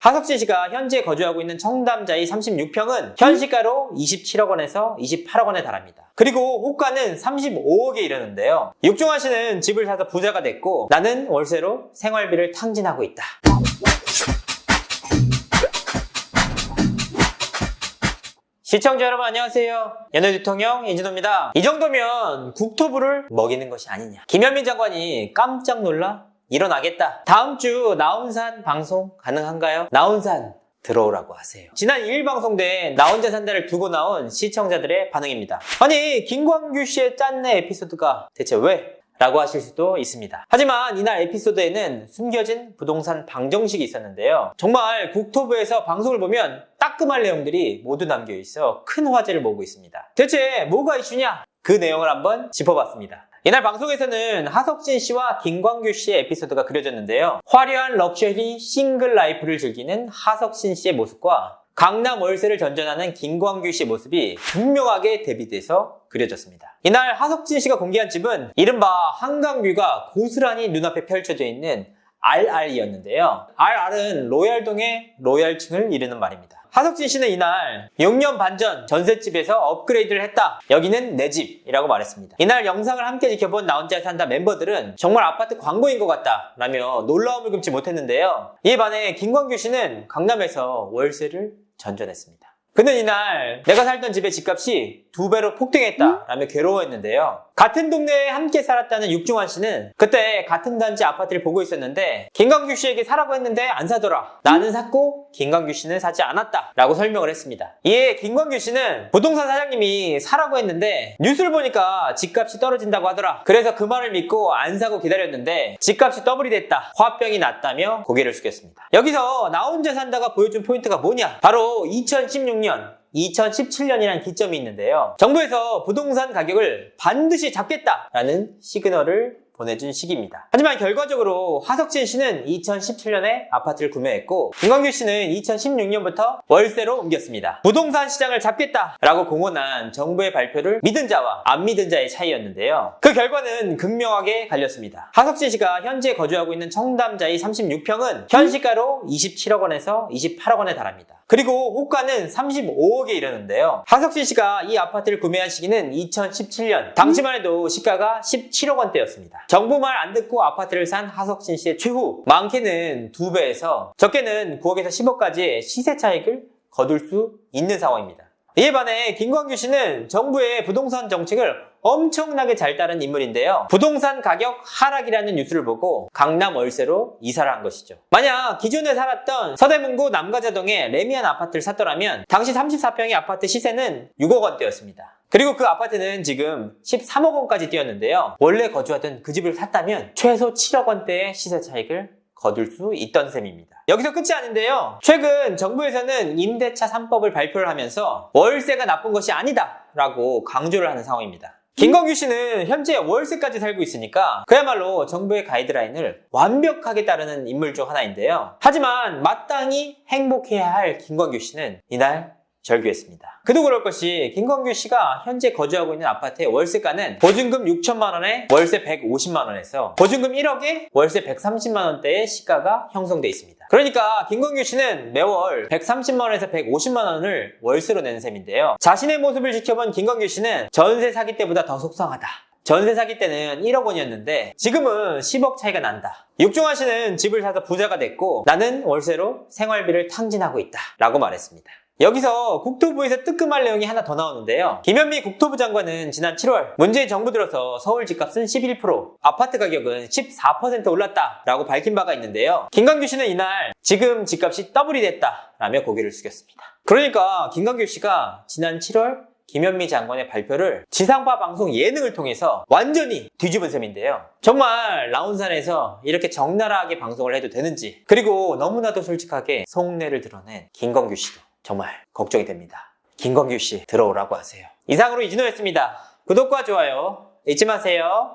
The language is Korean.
하석진 씨가 현재 거주하고 있는 청담자이 36평은 현시가로 27억 원에서 28억 원에 달합니다. 그리고 호가는 35억에 이르는데요. 육중환 씨는 집을 사서 부자가 됐고 나는 월세로 생활비를 탕진하고 있다. 시청자 여러분 안녕하세요. 연예 대통령 이진호입니다. 이 정도면 국토부를 먹이는 것이 아니냐. 김현민 장관이 깜짝 놀라 일어나겠다. 다음 주 나온산 방송 가능한가요? 나온산 들어오라고 하세요. 지난 2일 방송된 나 혼자 산다를 두고 나온 시청자들의 반응입니다. 아니 김광규 씨의 짠내 에피소드가 대체 왜? 라고 하실 수도 있습니다. 하지만 이날 에피소드에는 숨겨진 부동산 방정식이 있었는데요. 정말 국토부에서 방송을 보면 따끔할 내용들이 모두 남겨있어 큰 화제를 모으고 있습니다. 대체 뭐가 이슈냐? 그 내용을 한번 짚어봤습니다. 이날 방송에서는 하석진 씨와 김광규 씨의 에피소드가 그려졌는데요. 화려한 럭셔리 싱글 라이프를 즐기는 하석진 씨의 모습과 강남 월세를 전전하는 김광규 씨의 모습이 극명하게 대비돼서 그려졌습니다. 이날 하석진 씨가 공개한 집은 이른바 한강뷰가 고스란히 눈앞에 펼쳐져 있는 RR이었는데요. RR은 로얄동의 로얄층을 이르는 말입니다. 하석진 씨는 이날 6년 반 전 전셋집에서 업그레이드를 했다. 여기는 내 집이라고 말했습니다. 이날 영상을 함께 지켜본 나 혼자 산다 멤버들은 정말 아파트 광고인 것 같다 라며 놀라움을 금치 못했는데요. 이에 반해 김광규 씨는 강남에서 월세를 전전했습니다. 그는 이날 내가 살던 집의 집값이 2배로 폭등했다 라며 괴로워했는데요. 같은 동네에 함께 살았다는 육중환 씨는 그때 같은 단지 아파트를 보고 있었는데 김광규 씨에게 사라고 했는데 안 사더라. 나는 샀고 김광규 씨는 사지 않았다 라고 설명을 했습니다. 이에 김광규 씨는 부동산 사장님이 사라고 했는데 뉴스를 보니까 집값이 떨어진다고 하더라. 그래서 그 말을 믿고 안 사고 기다렸는데 집값이 더블이 됐다. 화병이 났다며 고개를 숙였습니다. 여기서 나 혼자 산다가 보여준 포인트가 뭐냐? 바로 2016년 2017년이라는 기점이 있는데요. 정부에서 부동산 가격을 반드시 잡겠다라는 시그널을 보내준 시기입니다. 하지만 결과적으로 하석진 씨는 2017년에 아파트를 구매했고 김광규 씨는 2016년부터 월세로 옮겼습니다. 부동산 시장을 잡겠다라고 공언한 정부의 발표를 믿은 자와 안 믿은 자의 차이였는데요. 그 결과는 극명하게 갈렸습니다. 하석진 씨가 현재 거주하고 있는 청담자이 36평은 현시가로 27억 원에서 28억 원에 달합니다. 그리고 호가는 35억에 이르는데요. 하석진 씨가 이 아파트를 구매한 시기는 2017년. 당시만 해도 시가가 17억 원대였습니다. 정부 말 안 듣고 아파트를 산 하석진 씨의 최후. 많게는 2배에서 적게는 9억에서 10억까지의 시세 차익을 거둘 수 있는 상황입니다. 이에 반해 김광규 씨는 정부의 부동산 정책을 엄청나게 잘 따른 인물인데요. 부동산 가격 하락이라는 뉴스를 보고 강남 월세로 이사를 한 것이죠. 만약 기존에 살았던 서대문구 남가자동의 레미안 아파트를 샀더라면 당시 34평의 아파트 시세는 6억 원대였습니다. 그리고 그 아파트는 지금 13억 원까지 뛰었는데요. 원래 거주하던 그 집을 샀다면 최소 7억 원대의 시세 차익을 거둘 수 있던 셈입니다. 여기서 끝이 아닌데요. 최근 정부에서는 임대차 3법을 발표를 하면서 월세가 나쁜 것이 아니다 라고 강조를 하는 상황입니다. 김광규 씨는 현재 월세까지 살고 있으니까 그야말로 정부의 가이드라인을 완벽하게 따르는 인물 중 하나인데요. 하지만 마땅히 행복해야 할 김광규 씨는 이날 절규했습니다. 그도 그럴 것이 김광규 씨가 현재 거주하고 있는 아파트의 월세가는 보증금 6천만 원에 월세 150만 원에서 보증금 1억에 월세 130만 원대의 시가가 형성돼 있습니다. 그러니까 김광규 씨는 매월 130만 원에서 150만 원을 월세로 내는 셈인데요. 자신의 모습을 지켜본 김광규 씨는 전세 사기 때보다 더 속상하다. 전세 사기 때는 1억 원이었는데 지금은 10억 차이가 난다. 육중환 씨는 집을 사서 부자가 됐고 나는 월세로 생활비를 탕진하고 있다 라고 말했습니다. 여기서 국토부에서 뜨끔할 내용이 하나 더 나오는데요. 김현미 국토부 장관은 지난 7월 문재인 정부 들어서 서울 집값은 11%, 아파트 가격은 14% 올랐다 라고 밝힌 바가 있는데요. 김광규 씨는 이날 지금 집값이 더블이 됐다 라며 고개를 숙였습니다. 그러니까 김광규 씨가 지난 7월 김현미 장관의 발표를 지상파 방송 예능을 통해서 완전히 뒤집은 셈인데요. 정말 라운산에서 이렇게 적나라하게 방송을 해도 되는지, 그리고 너무나도 솔직하게 속내를 드러낸 김광규 씨도 정말 걱정이 됩니다. 김광규 씨 들어오라고 하세요. 이상으로 이진호였습니다. 구독과 좋아요 잊지 마세요.